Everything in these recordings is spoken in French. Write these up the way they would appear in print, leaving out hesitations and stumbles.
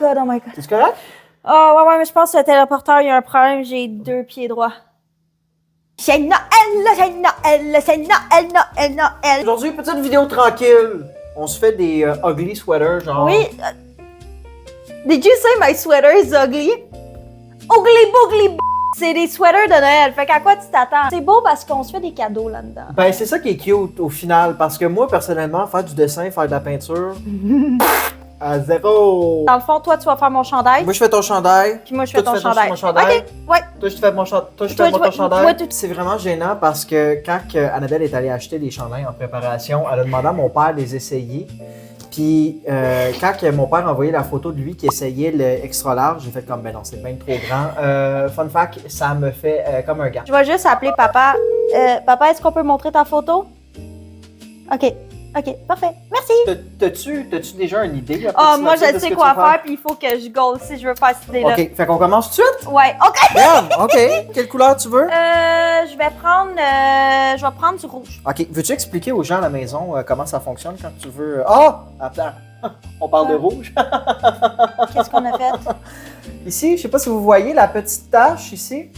god, oh my god. C'est correct? Ah, ouais, mais je pense que le téléporteur, il y a un problème, j'ai 2 pieds droits. C'est Noël, c'est Noël, c'est Noël, Noël, Noël. Aujourd'hui, petite vidéo tranquille. On se fait des ugly sweaters, genre. Oui. Did you say my sweater is ugly? Ugly boogly b***. C'est des sweaters de Noël. Fait qu'à quoi tu t'attends? C'est beau parce qu'on se fait des cadeaux là-dedans. Ben, c'est ça qui est cute au final, parce que moi, personnellement, faire du dessin, faire de la peinture, à zéro. Dans le fond, toi, tu vas faire mon chandail. Moi, je fais ton chandail. Puis moi, je fais Toi, ton tu fais chandail. mon chandail. OK, ouais. Toi, je fais mon chandail. Toi, je Toi, fais moi toi, ton chandail. toi, tu- C'est vraiment gênant parce que quand Annabelle est allée acheter des chandails en préparation, elle a demandé à mon père de les essayer. Puis quand mon père a envoyé la photo de lui qui essayait le extra large, j'ai fait comme, ben non, c'est bien trop grand. Fun fact, ça me fait comme un gars. Je vais juste appeler papa. Papa, est-ce qu'on peut montrer ta photo? OK. OK, parfait. Merci. T'as-tu déjà une idée? Ah, moi, je de ce sais que quoi tu veux faire, puis il faut que je goal si je veux faire cette idée-là. OK, fait qu'on commence tout de suite? Ouais, OK. Regarde, OK. Quelle couleur tu veux? Je vais prendre du rouge. OK, veux-tu expliquer aux gens à la maison comment ça fonctionne quand tu veux... Ah! Attends, on parle de rouge. Qu'est-ce qu'on a fait? Ici, je sais pas si vous voyez la petite tache ici.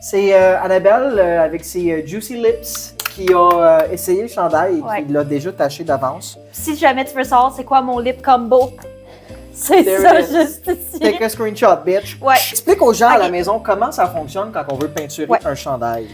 C'est Annabelle avec ses Juicy Lips qui a essayé le chandail et qui l'a déjà taché d'avance. Si jamais tu veux savoir c'est quoi mon lip combo, c'est There ça it is. juste ici. Take a screenshot, bitch. Ouais. Explique aux gens à la maison comment ça fonctionne quand on veut peinturer un chandail.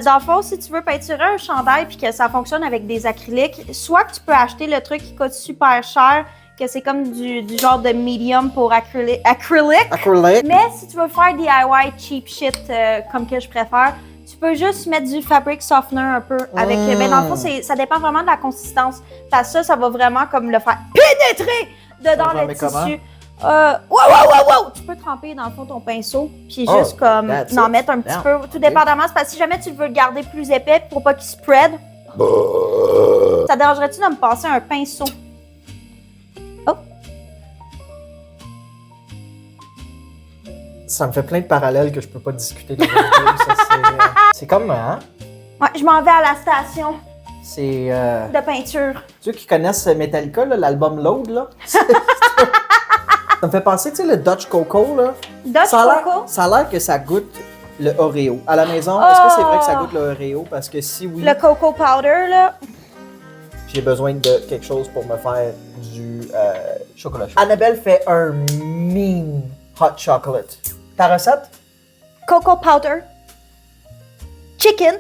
Dans le fond, si tu veux peinturer un chandail puis que ça fonctionne avec des acryliques, soit que tu peux acheter le truc qui coûte super cher, que c'est comme du genre de medium pour acrylique. Acrylique. Mais si tu veux faire DIY cheap shit comme que je préfère, tu peux juste mettre du fabric softener un peu avec. Ben dans le fond, ça dépend vraiment de la consistance. Parce que ça va vraiment comme le faire pénétrer dedans le tissu. Wow! Tu peux tremper dans le fond ton pinceau, puis juste comme en mettre un petit peu, tout dépendamment. C'est parce que si jamais tu veux le garder plus épais pour pas qu'il spread, ça dérangerait-tu de me passer un pinceau? Oh! Ça me fait plein de parallèles que je peux pas discuter. C'est comme, hein? Ouais, je m'en vais à la station C'est... de peinture. Ceux qui connaissent Metallica, là, l'album Load, là. Ça me fait penser, tu sais, le Dutch Coco, là. Dutch Coco? Ça a l'air que ça goûte le Oreo. À la maison, est-ce que c'est vrai que ça goûte le Oreo? Parce que si oui, Le coco powder, là. j'ai besoin de quelque chose pour me faire du chocolat chaud. Annabelle fait un mean hot chocolate. Ta recette? Coco powder. Chicken.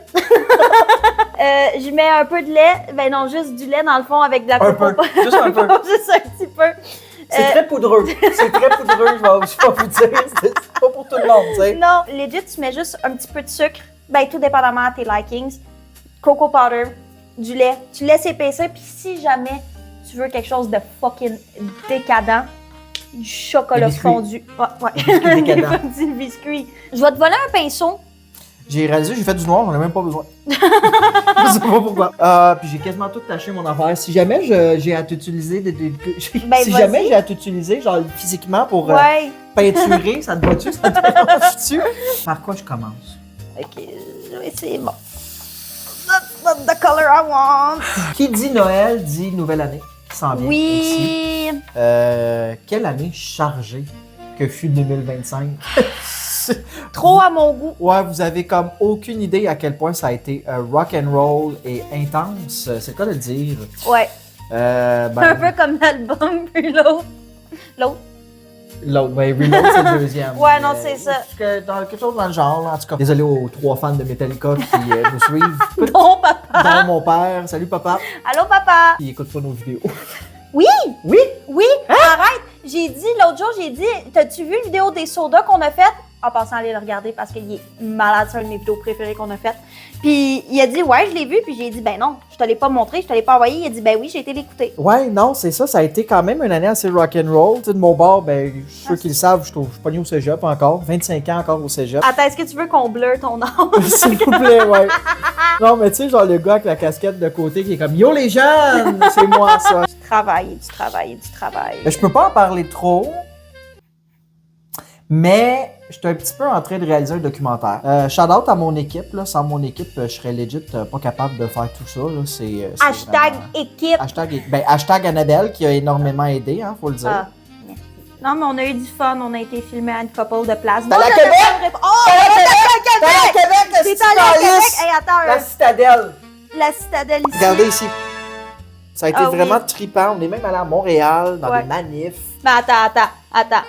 Je mets un peu de lait. Ben non, juste du lait dans le fond avec de la coco. Un peu. Juste un peu. Juste un petit peu. C'est très poudreux. C'est très poudreux, je vais vous dire. C'est pas pour tout le monde, tu sais. Non, legit, tu mets juste un petit peu de sucre. Ben tout dépendamment de tes likings. Coco powder, du lait. Tu laisses épaissir, puis si jamais tu veux quelque chose de fucking décadent, du chocolat fondu. Ouais. Biscuit décadent. Du biscuit. Je vais te voler un pinceau. J'ai réalisé, j'ai fait du noir, j'en ai même pas besoin. Je sais pas pourquoi. Puis j'ai quasiment tout taché mon affaire. Si jamais j'ai à t'utiliser si jamais j'ai à t'utiliser, genre physiquement pour peinturer, ça te va-tu? Ça te dérange-tu? Par quoi je commence? Ok, je vais essayer. Bon. That's not the color I want. Qui dit Noël dit nouvelle année. S'en vient aussi. Quelle année chargée que fut 2025? Trop à mon goût. Ouais, vous avez comme aucune idée à quel point ça a été rock and roll et intense. C'est le cas de le dire. Ouais. Ben, un peu comme l'album Reload. L'autre, ben Reload, c'est le deuxième. Ouais, non, c'est ça. Dans quelque chose dans le genre, là, en tout cas. Désolé aux 3 fans de Metallica qui nous suivent. Non, papa. Dont mon père. Salut, papa. Allô, papa. Il écoute pas nos vidéos. Oui. Oui? Oui. Arrête. L'autre jour, j'ai dit, t'as-tu vu la vidéo des sodas qu'on a faite? En passant à aller le regarder parce qu'il est malade, c'est un de mes vidéos préférées qu'on a faites. Puis il a dit, ouais, je l'ai vu. Puis j'ai dit, ben non, je te l'ai pas montré, je te l'ai pas envoyé. Il a dit, ben oui, j'ai été l'écouter. Ouais, non, c'est ça. Ça a été quand même une année assez rock'n'roll. Tu sais, de mon bord, ben, ceux qui le savent, je suis pogné au cégep encore. 25 ans encore au cégep. Attends, est-ce que tu veux qu'on blur ton âge? S'il vous plaît, ouais. Non, mais tu sais, genre le gars avec la casquette de côté qui est comme, yo les jeunes, c'est moi ça. Du travail. Ben, je peux pas en parler trop. Mais j'étais un petit peu en train de réaliser un documentaire. Shout out à mon équipe. Là. Sans mon équipe, je serais legit pas capable de faire tout ça. Là. C'est Hashtag vraiment... équipe. Hashtag Annabelle qui a énormément aidé, hein, faut le dire. Ah, Non, mais on a eu du fun. On a été filmé à une couple de places. T'es allé à Québec? Oh, on est allé à T'es allé à Québec, la T'es allé à Québec? citadelle! Hey, attends. La citadelle! La citadelle ici. Regardez ici. Ça a été Ah vraiment oui. trippant. On est même allé à Montréal, dans Ouais. des manifs. Mais attends.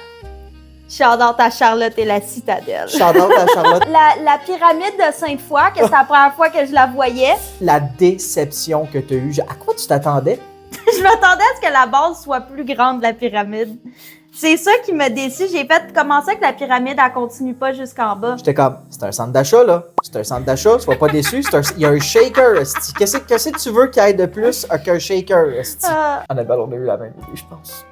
Shout-out à Charlotte et la citadelle. Shout-out à Charlotte. La pyramide de Sainte-Foy, que c'est la première fois que je la voyais, La déception que tu as eue. À quoi tu t'attendais? je m'attendais à ce que la base soit plus grande de la pyramide. C'est ça qui m'a déçu. J'ai fait comment ça que la pyramide, elle continue pas jusqu'en bas. J'étais comme, c'est un centre d'achat, là. C'est un centre d'achat, sois pas déçu. Il y a un shaker, esti. Qu'est-ce que tu veux qu'il y ait de plus qu'un shaker, esti? Annabelle, on a eu la même idée, je pense.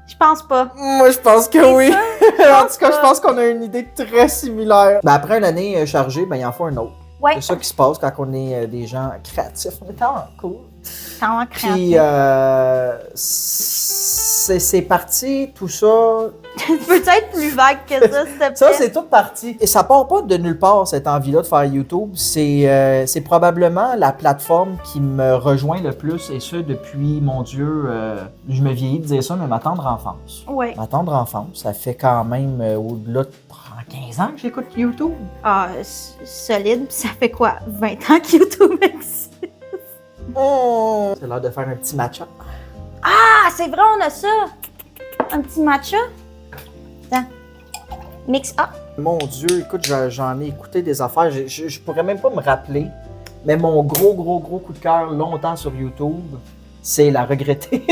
Je pense pas. Moi, je pense que C'est oui. ça? En tout cas, je pense qu'on a une idée très similaire. Ben, après une année chargée, ben, il en faut un autre. Ouais. C'est ça qui se passe quand on est des gens créatifs. On est tellement cool. Quand on Puis, c'est parti, tout ça. Tu peux être plus vague que ça, s'il te plaît? Ça, c'est toute partie. Et ça part pas de nulle part, cette envie-là de faire YouTube. C'est probablement la plateforme qui me rejoint le plus, et ce, depuis, mon Dieu, je me vieillis de dire ça, mais ma tendre enfance. Ouais. Ma tendre enfance, ça fait quand même au-delà de 15 ans que j'écoute YouTube. Ah, solide. Puis ça fait quoi? 20 ans que YouTube existe? Oh! C'est l'heure de faire un petit match-up. Ah, c'est vrai, on a ça! Un petit matcha? Attends. Mix up. Mon Dieu, écoute, j'en ai écouté des affaires. Je pourrais même pas me rappeler, mais mon gros coup de cœur longtemps sur YouTube, c'est la regrettée.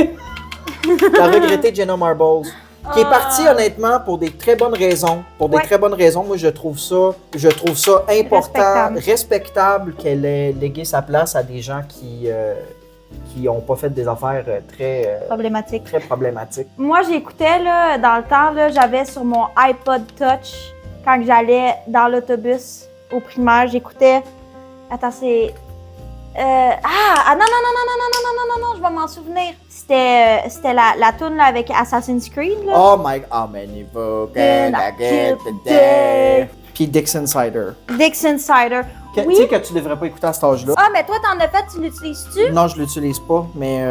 La regrettée Jenna Marbles. Qui est partie, honnêtement, pour des très bonnes raisons. Pour des très bonnes raisons. Moi, je trouve ça important, respectable qu'elle ait légué sa place à des gens qui n'ont pas fait des affaires très problématiques. Moi, j'écoutais, là, dans le temps, là, j'avais sur mon iPod Touch, quand j'allais dans l'autobus au primaire, j'écoutais... Attends, c'est... non, je vais m'en souvenir. C'était la toune là, avec Assassin's Creed. Là. Oh my God, how many books can I get today? Puis Dixon Cider. Dixon Cider. Tu Oui. sais que tu devrais pas écouter à cet âge-là. Ah, mais toi, t'en as fait, tu l'utilises-tu? Non, je l'utilise pas, mais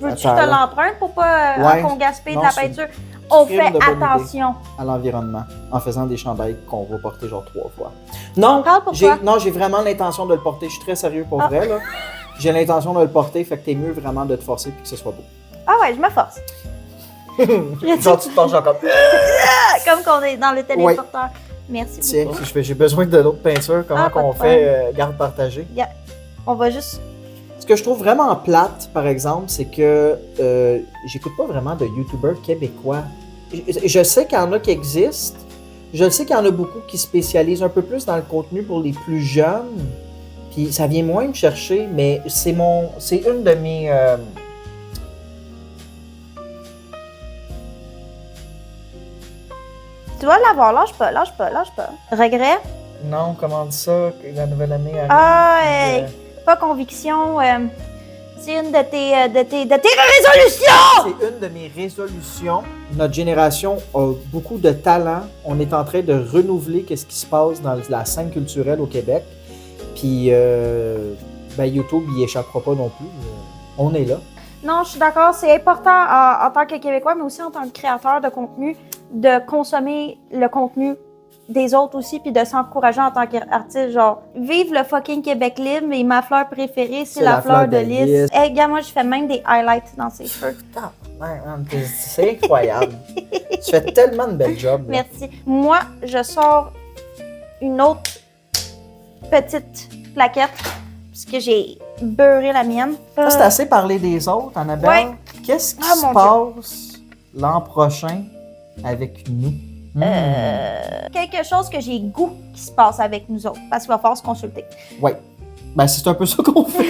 Veux-tu attends, te là. l'emprunte pour pas Ouais. qu'on gaspille Non, de la c'est peinture? On crime fait de bonne attention. à l'environnement, en faisant des chandails qu'on va porter genre 3 fois. Non, Parle pour toi. j'ai vraiment l'intention de le porter. Je suis très sérieux pour Ah. vrai, là. J'ai l'intention de le porter, fait que t'es mieux vraiment de te forcer puis que ce soit beau. Ah ouais, je me force. Genre, tu te penches genre comme... Comme qu'on est dans le téléporteur. Merci Tiens, beaucoup. j'ai besoin de l'autre peinture. Comment Pas de qu'on fait garde partagée? On va juste... Ce que je trouve vraiment plate, par exemple, c'est que j'écoute pas vraiment de YouTubers québécois. Je sais qu'il y en a qui existent. Je sais qu'il y en a beaucoup qui spécialisent un peu plus dans le contenu pour les plus jeunes. Puis ça vient moins me chercher, mais c'est une de mes... Tu dois l'avoir, lâche pas. Regret? Non, comment on dit ça? Que la nouvelle année arrive. Ah, puis, pas conviction. C'est une de tes résolutions! C'est une de mes résolutions. Notre génération a beaucoup de talent. On est en train de renouveler ce qui se passe dans la scène culturelle au Québec. Puis, YouTube, il échappera pas non plus. On est là. Non, je suis d'accord. C'est important en tant que Québécois, mais aussi en tant que créateur de contenu, de consommer le contenu des autres aussi, puis de s'encourager en tant qu'artiste. Genre, vive le fucking Québec libre, et ma fleur préférée, c'est la fleur de lys. Hey, gars, moi, je fais même des highlights dans ses cheveux. Putain, man, c'est incroyable. Tu fais tellement de belles jobs. Là. Merci. Moi, je sors une autre petite plaquette, puisque j'ai beurré la mienne. Ça, c'est assez parler des autres, Annabelle. Ouais. Qu'est-ce qui Ah, se mon passe l'an prochain avec nous? Quelque chose que j'ai goût qui se passe avec nous autres, parce qu'il va falloir se consulter. Oui. Ben, c'est un peu ça qu'on fait.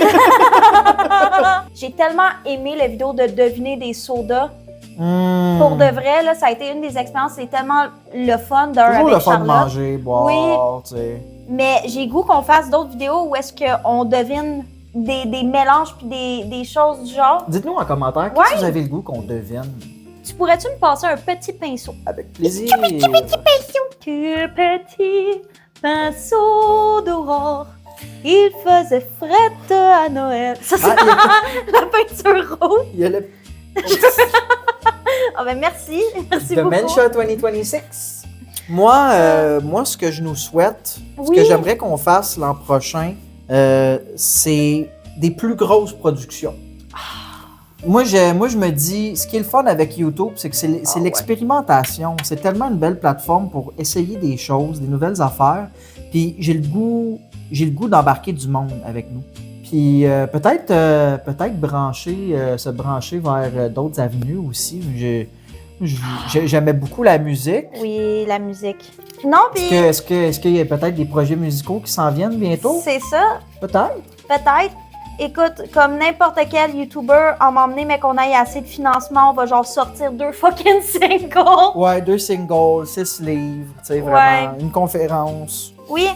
J'ai tellement aimé la vidéo de deviner des sodas. Pour de vrai, là, ça a été une des expériences, c'est tellement le fun d'un Toujours avec le fun Charlotte. de manger, boire, tu sais. Mais j'ai goût qu'on fasse d'autres vidéos où est-ce qu'on devine des mélanges puis des choses du genre. Dites-nous en commentaire, qu'est-ce que vous avez le goût qu'on devine? Tu pourrais-tu me passer un petit pinceau? Avec plaisir. Que petit pinceau d'aurore, il faisait frette à Noël. Ça, c'est la peinture rouge. Il y a le Ah ben merci. Merci Dementia 2026. Moi, ce que je nous souhaite, ce Oui. que j'aimerais qu'on fasse l'an prochain, c'est des plus grosses productions. Moi, je me dis, ce qui est le fun avec YouTube, c'est que c'est l'expérimentation. C'est tellement une belle plateforme pour essayer des choses, des nouvelles affaires. Puis j'ai le goût d'embarquer du monde avec nous. Puis peut-être se brancher vers d'autres avenues aussi. J'aimais beaucoup la musique. Oui, la musique. Non, puis... Est-ce qu'il y a peut-être des projets musicaux qui s'en viennent bientôt? C'est ça. Peut-être. Peut-être. Écoute, comme n'importe quel YouTuber, on m'a emmené, mais qu'on ait assez de financement, on va genre sortir 2 fucking singles. Ouais, 2 singles, 6 livres, tu sais, vraiment. Une conférence. Oui,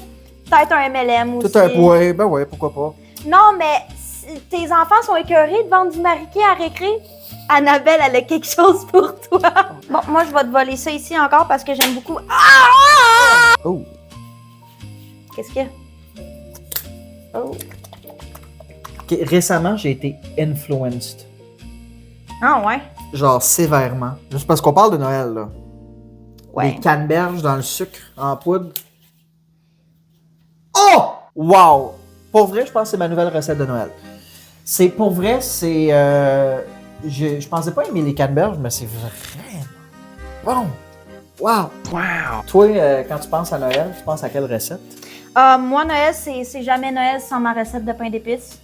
peut-être un MLM aussi. Ouais, pourquoi pas. Non, mais tes enfants sont écœurés de vendre du mariqué à récré. Annabelle, elle a quelque chose pour toi. Bon, moi, je vais te voler ça ici encore parce que j'aime beaucoup. Oh. Qu'est-ce qu'il y a? Oh. Okay, récemment, j'ai été influenced. Ah ouais? Genre sévèrement. Juste parce qu'on parle de Noël, là. Ouais. Des canneberges dans le sucre en poudre. Oh! Wow! Pour vrai, je pense que c'est ma nouvelle recette de Noël. Pour vrai, je pensais pas aimer les canneberges, mais c'est vraiment bon. Wow! Toi, quand tu penses à Noël, tu penses à quelle recette? Moi, Noël, c'est jamais Noël sans ma recette de pain d'épices.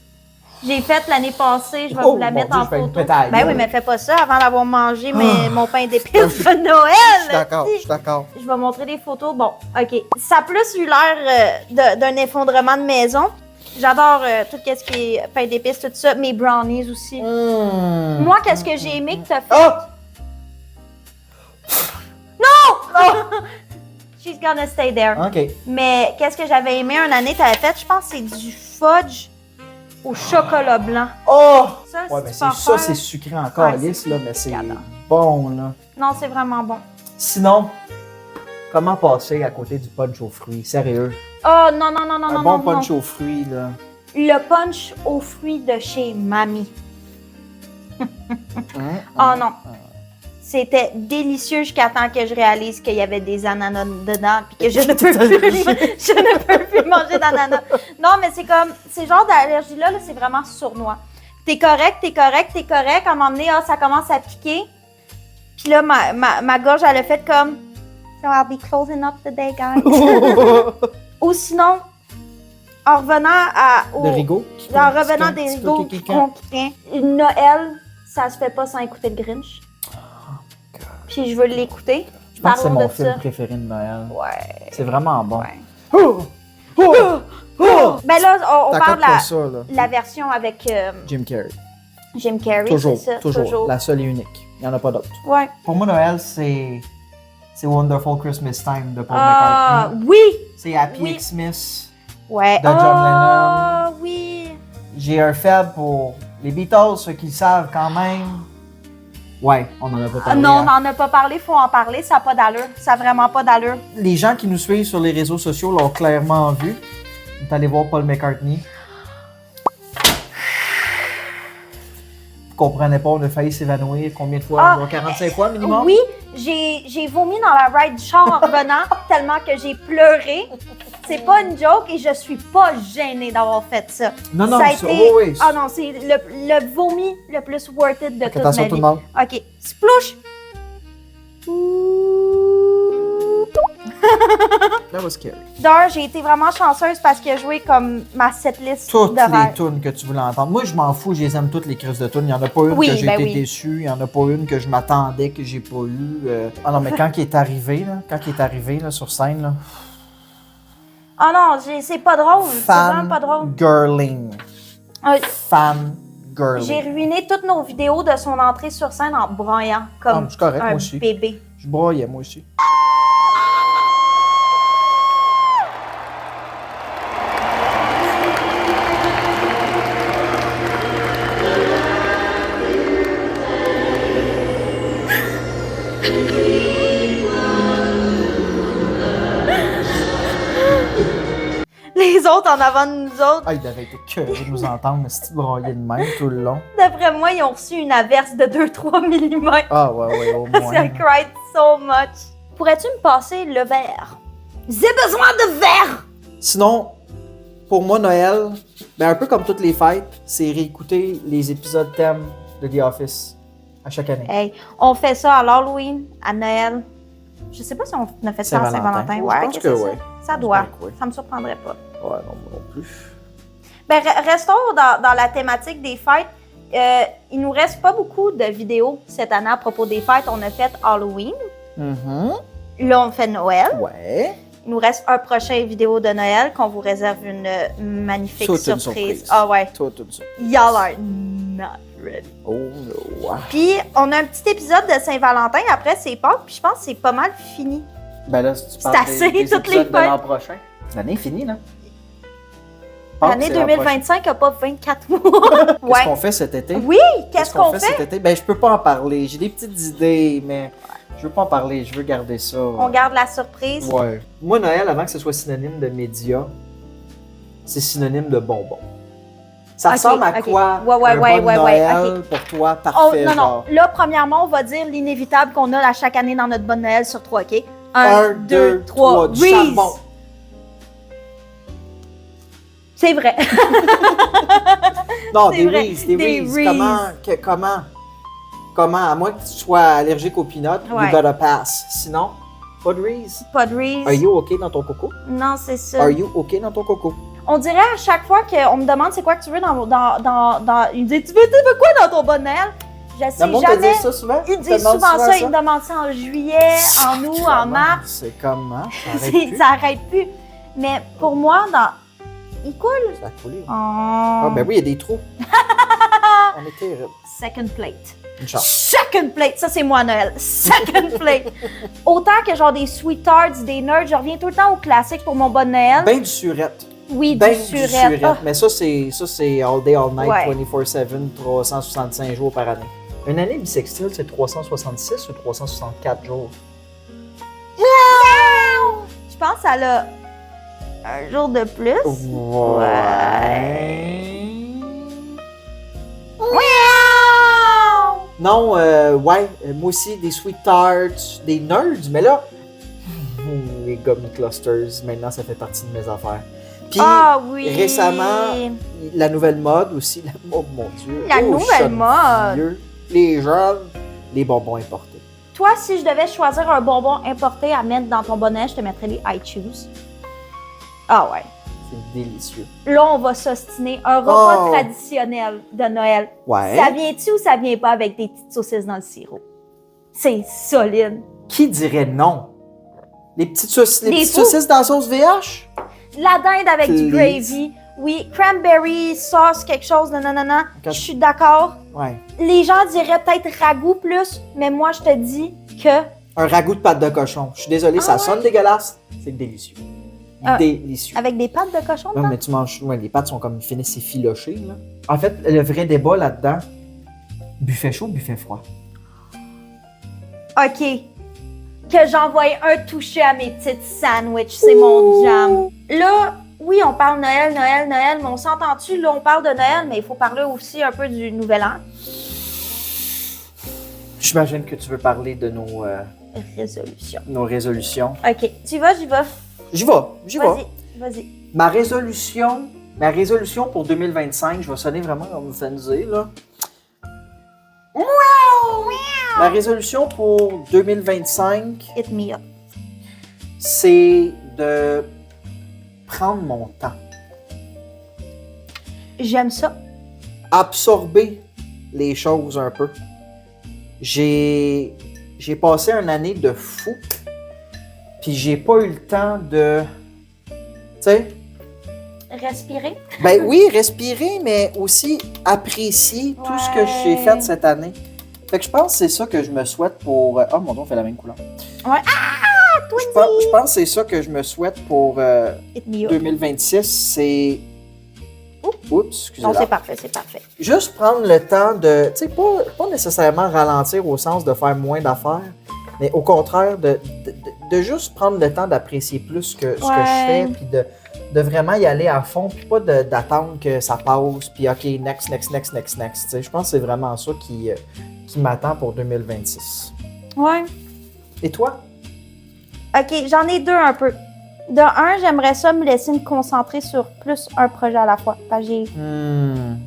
J'ai fait l'année passée, je vais vous la mettre en photo. Ben oui, mais fais pas ça avant d'avoir mangé mon pain d'épices de Noël. Je suis d'accord. Je vais montrer des photos. Bon, OK. Ça a plus eu l'air d'un effondrement de maison. J'adore tout ce qui est pain d'épices, tout ça. Mes brownies aussi. Moi, qu'est-ce que j'ai aimé que t'as fait? Oh! She's gonna stay there. OK. Mais qu'est-ce que j'avais aimé une année, t'avais fait? Je pense que c'est du fudge au chocolat blanc. Oh! Ça, Ouais, mais ça, c'est sucré encore lisse, là, mais c'est J'adore. bon, là. Non, c'est vraiment bon. Sinon, comment passer à côté du punch aux fruits? Sérieux? Oh, non. Un bon punch aux fruits, là. Le punch aux fruits de chez Mamie. Oh non. C'était délicieux jusqu'à temps que je réalise qu'il y avait des ananas dedans puis que je ne peux plus manger d'ananas. Non, mais c'est comme, ces genres d'allergies-là, là, c'est vraiment sournois. T'es correct. À un moment donné, ça commence à piquer. Puis là, ma gorge, elle a fait comme, so I'll be closing up today, guys. Ou sinon, en revenant De Rigaud? En revenant des Rigaud qui Noël, ça se fait pas sans écouter le Grinch. Puis je veux l'écouter. Je pense que c'est Parlons mon de film ça. préféré de Noël. Ouais. C'est vraiment bon. Ouais. Ben là, on parle de la version avec Jim Carrey. Jim Carrey, Toujours, c'est ça. toujours. La seule et unique. Il n'y en a pas d'autre. Ouais. Pour moi, Noël, c'est Wonderful Christmas Time de Paul Ah, McCartney. oui! C'est Happy Oui. Xmas Ouais. de John Ah, Lennon. oui! J'ai un faible pour les Beatles, ceux qui le savent quand même. Ouais, on en a pas parlé. Non, on hein. n'en a pas parlé, faut en parler, ça n'a pas d'allure. Ça n'a vraiment pas d'allure. Les gens qui nous suivent sur les réseaux sociaux l'ont clairement vu. On est allé voir Paul McCartney. Vous comprenez pas, on a failli s'évanouir combien de fois? Genre 45 fois minimum? Oui, j'ai vomi dans la ride du char en revenant tellement que j'ai pleuré. C'est pas une joke et je suis pas gênée d'avoir fait ça. Non, ça a ça, été... oui. Ah non, c'est le vomi le plus worth it de toute Attention ma tout vie. le monde. OK. Splouche! That was scary. D'ailleurs, j'ai été vraiment chanceuse parce qu'il a joué comme ma setlist Toutes de les rêve. tunes que tu voulais entendre. Moi, je m'en fous, je les aime toutes les crises de tunes. Il n'y en a pas une Oui, que j'ai ben été oui. déçu, il n'y en a pas une que je m'attendais, que j'ai pas eu. Ah non, mais quand il est arrivé, là, sur scène, là, Oh non, c'est pas drôle. C'est vraiment pas drôle. Girling. Fan girling. J'ai ruiné toutes nos vidéos de son entrée sur scène en broyant comme c'est correct, un moi aussi. bébé. Je broyais, moi aussi. Les autres autres en avant de nous autres. Ah, il devait être curieux de nous entendre, mais c'était broyer de même tout le long. D'après moi, ils ont reçu une averse de 2-3 mm. Ah, ouais, au Parce moins. qu'elle cried so much. Pourrais-tu me passer le verre? J'ai besoin de verre! Sinon, pour moi, Noël, ben un peu comme toutes les fêtes, c'est réécouter les épisodes thèmes de The Office à chaque année. Hey, on fait ça à l'Halloween, à Noël. Je sais pas si on a fait ça à Saint-Valentin. Ouais, je pense que oui. Ça doit. Je pense que oui. Ça me surprendrait pas. Ouais, non plus. Ben, restons dans la thématique des fêtes. Il nous reste pas beaucoup de vidéos cette année à propos des fêtes. On a fait Halloween. Là, on fait Noël. Ouais. Il nous reste un prochain vidéo de Noël qu'on vous réserve une magnifique Toute une surprise. Ah ouais. Toute une surprise. Y'all are not ready. Oh no. Puis, on a un petit épisode de Saint-Valentin. Après, c'est Pâques. Puis, je pense que c'est pas mal fini. Ben là, si tu C'est parles assez, des toutes les épisodes de fêtes. l'an prochain. L'année est finie, là. L'année C'est l'an 2025 n'a pas 24 mois. prochain. Qu'est-ce Ouais. qu'on fait cet été? Oui, qu'est-ce qu'on fait? cet été? Ben, je peux pas en parler. J'ai des petites idées, mais je veux pas en parler. Je veux garder ça. On garde la surprise. Ouais. Moi, Noël, avant que ce soit synonyme de média, c'est synonyme de bonbon. Ça Ok, ressemble à ok. quoi? Ouais, un bon Noël ok. pour toi, Oh, parfait, non, non. genre. Là, premièrement, on va dire l'inévitable qu'on a à chaque année dans notre bonne Noël sur 3, OK? 1, 2, 3, du charbon. C'est vrai. Non, C'est des vrai, Reese, des des Reese. Reese. Comment? À moins que tu sois allergique aux peanuts, Ouais. you gotta pass. Sinon, pas de Reese. Pas de Reese. Are you okay dans ton coco? Non, c'est ça. Are you okay dans ton coco? On dirait à chaque fois qu'on me demande c'est quoi que tu veux dans il me dit tu veux quoi dans ton bon Noël? Je Le sais monde te jamais. dit ça souvent? Il Te dit demande souvent ça, il me demande ça en juillet, en août, en mars. C'est comment? Ça arrête plus. Mais pour moi, il coule. Ça a coulé. Oh. Ah, ben oui, il y a des trous. On est terrible. Second plate. Une chance. Second plate, ça c'est moi à Noël. Second plate. Autant que genre des sweet tarts, des nerds, je reviens tout le temps au classique pour mon bon Noël. Ben du surette. Oui, Ben du surette. Ah. Mais ça, c'est all day, all night, Ouais. 24/7, 365 jours par année. Une année bissextile, c'est 366 ou 364 jours? Je pense qu'elle a un jour de plus. Wow! Non, ouais, moi aussi, des sweet tarts, des nerds, mais là, les gummy clusters, maintenant, ça fait partie de mes affaires. Puis, Ah oui! récemment, la nouvelle mode aussi, oh mon Dieu. La nouvelle jeune mode. vieux, les jeunes, les bonbons importés. Toi, si je devais choisir un bonbon importé à mettre dans ton bonnet, je te mettrais les I Choose. Ah ouais. C'est délicieux. Là, on va s'ostiner. Un repas Oh. traditionnel de Noël. Ouais. Ça vient-tu ou ça vient pas avec des petites saucisses dans le sirop? C'est solide. Qui dirait non? Les petites Les fous. saucisses dans la sauce VH? La dinde avec du Please. gravy. Oui, cranberry, sauce, quelque chose, non. Quand- Je suis d'accord. Ouais. Les gens diraient peut-être ragoût plus, mais moi, je te dis que Un ragoût de pâte de cochon. Je suis désolé, ça ouais? sonne dégueulasse. C'est délicieux. Ah. Délicieux. avec des pâtes de cochon, Ouais, dedans? mais tu manges. Ouais, les pâtes sont comme finissent effilochées, là. En fait, le vrai débat là-dedans, buffet chaud, buffet froid. OK. Que j'envoie un toucher à mes petites sandwichs, c'est mon jam. Là, oui, on parle Noël, mais on s'entend-tu? Là, on parle de Noël, mais il faut parler aussi un peu du Nouvel An. J'imagine que tu veux parler de Résolution. nos résolutions. OK. Tu y vas, j'y vais. J'y vais. Vas-y. Ma résolution pour 2025, je vais sonner vraiment comme vous faites dire, là. Ma résolution pour 2025, Hit me up. c'est de prendre mon temps. J'aime ça. Absorber les choses un peu. J'ai passé une année de fou, puis j'ai pas eu le temps de... Tu sais, Respirer. ben oui, respirer, mais aussi apprécier tout ce que j'ai fait cette année. Fait que je pense que c'est ça que je me souhaite pour... Oh mon Dieu, on fait la même couleur. Ouais. Ah, toi, Je pense que c'est ça que je me souhaite pour Hit me up. 2026, c'est... Oups, excusez-moi. Non, c'est parfait. Juste prendre le temps de... Tu sais, pas nécessairement ralentir au sens de faire moins d'affaires, mais au contraire, de juste prendre le temps d'apprécier plus ce que je fais, puis de vraiment y aller à fond, puis pas d'attendre que ça passe, puis OK, next. Je pense que c'est vraiment ça qui m'attend pour 2026. Ouais. Et toi? OK, j'en ai deux un peu. De un, j'aimerais ça me laisser me concentrer sur plus un projet à la fois. Parce que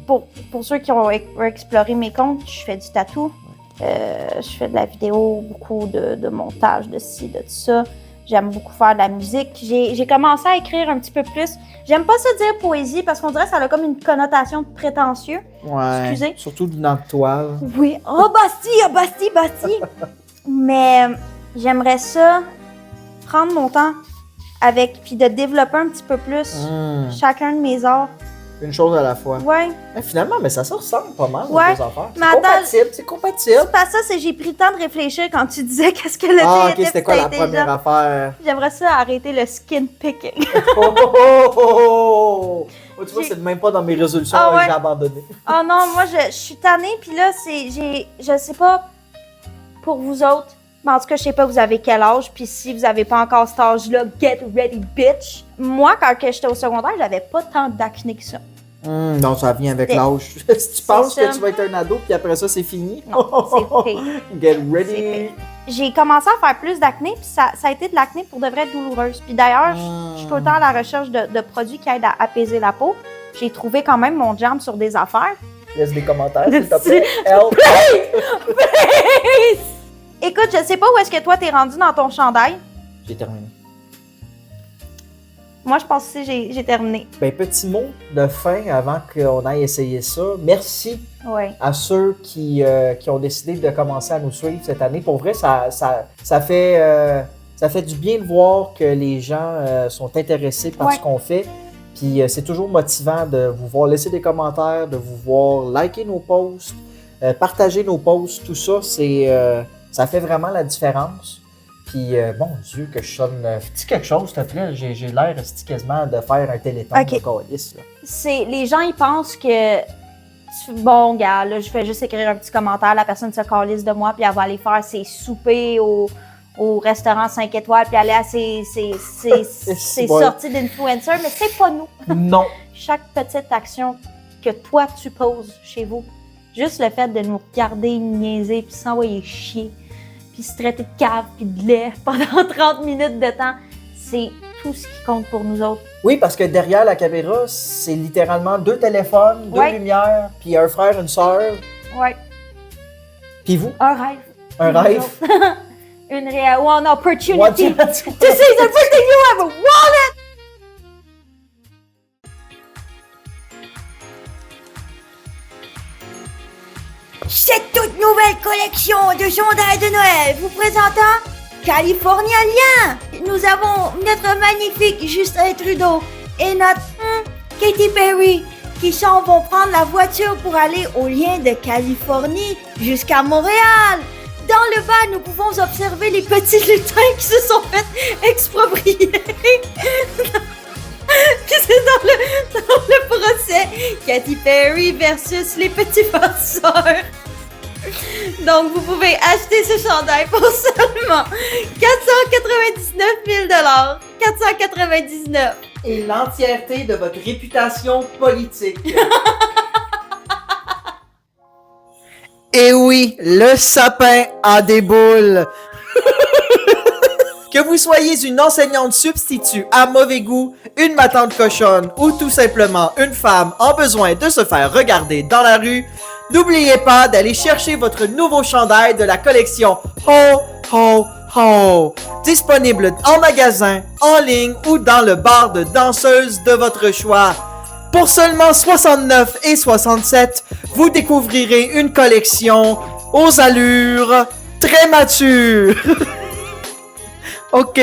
pour ceux qui ont exploré mes comptes, je fais du tatou. Je fais de la vidéo, beaucoup de montage, de ci, de ça. J'aime beaucoup faire de la musique. J'ai commencé à écrire un petit peu plus. J'aime pas ça dire poésie parce qu'on dirait que ça a comme une connotation de prétentieux. Ouais. Excusez. Surtout dans le toile. Oui. Oh, Bastille! Mais j'aimerais ça prendre mon temps puis de développer un petit peu plus chacun de mes arts. Une chose à la fois. Ouais. Finalement, mais ça ressemble pas mal aux deux affaires. C'est compatible. C'est pas ça, c'est j'ai pris le temps de réfléchir quand tu disais qu'est-ce que le thé était. C'était quoi la première affaire? J'aimerais ça arrêter le skin picking. Tu vois, c'est même pas dans mes résolutions, j'ai abandonné. Oh non, moi je suis tannée, puis là, je sais pas pour vous autres, mais en tout cas, je sais pas vous avez quel âge, puis si vous avez pas encore cet âge-là, get ready, bitch! Moi, quand j'étais au secondaire, j'avais pas tant d'acné que ça. Non, ça vient avec l'âge. Si tu penses que tu vas être un ado, puis après ça, c'est fini. Non, c'est pire. Get ready! J'ai commencé à faire plus d'acné, puis ça a été de l'acné pour de vrai douloureuse. Puis d'ailleurs, je suis tout le temps à la recherche de produits qui aident à apaiser la peau. J'ai trouvé quand même mon jam sur des affaires. Laisse des commentaires, s'il te plaît. Help! Please! Écoute, je sais pas où est-ce que toi t'es rendu dans ton chandail. J'ai terminé. Moi, je pense que j'ai terminé. Petit mot de fin avant qu'on aille essayer ça. Merci à ceux qui ont décidé de commencer à nous suivre cette année. Pour vrai, ça fait du bien de voir que les gens sont intéressés par ce qu'on fait. Puis c'est toujours motivant de vous voir laisser des commentaires, de vous voir liker nos posts, partager nos posts. Tout ça, ça fait vraiment la différence. Puis, bon Dieu, que je sonne. Dis quelque chose, s'il te plaît. J'ai l'air quasiment de faire un téléthon de calice. Les gens, ils pensent que. Bon, gars, là, je fais juste écrire un petit commentaire. La personne se calisse de moi, puis elle va aller faire ses soupers au restaurant 5 étoiles, puis aller à ses sorties d'influencer. Mais c'est pas nous. Non. Chaque petite action que toi, tu poses chez vous, juste le fait de nous regarder, niaiser, puis s'envoyer chier, puis se traiter de cave, puis de lait pendant 30 minutes de temps, c'est tout ce qui compte pour nous autres. Oui, parce que derrière la caméra, c'est littéralement 2 téléphones, 2 lumières, puis un frère, une sœur. Ouais. Puis vous? Un rêve. Un rêve. Une one opportunity. To see everything you ever wanted! Cette toute nouvelle collection de sondages de Noël vous présentant Californien. Nous avons notre magnifique Justin Trudeau et notre Katy Perry qui s'en vont prendre la voiture pour aller au lien de Californie jusqu'à Montréal. Dans le bas, nous pouvons observer les petits lutins qui se sont fait exproprier. C'est dans le procès Katy Perry versus les petits farceurs. Donc, vous pouvez acheter ce chandail pour seulement 499 000 $. 499. Et l'entièreté de votre réputation politique. Et oui, le sapin a des boules. Que vous soyez une enseignante substitut à mauvais goût, une matante cochonne ou tout simplement une femme en besoin de se faire regarder dans la rue, n'oubliez pas d'aller chercher votre nouveau chandail de la collection Ho Ho Ho. Disponible en magasin, en ligne ou dans le bar de danseuses de votre choix. Pour seulement 69 et 67, vous découvrirez une collection aux allures très matures. OK.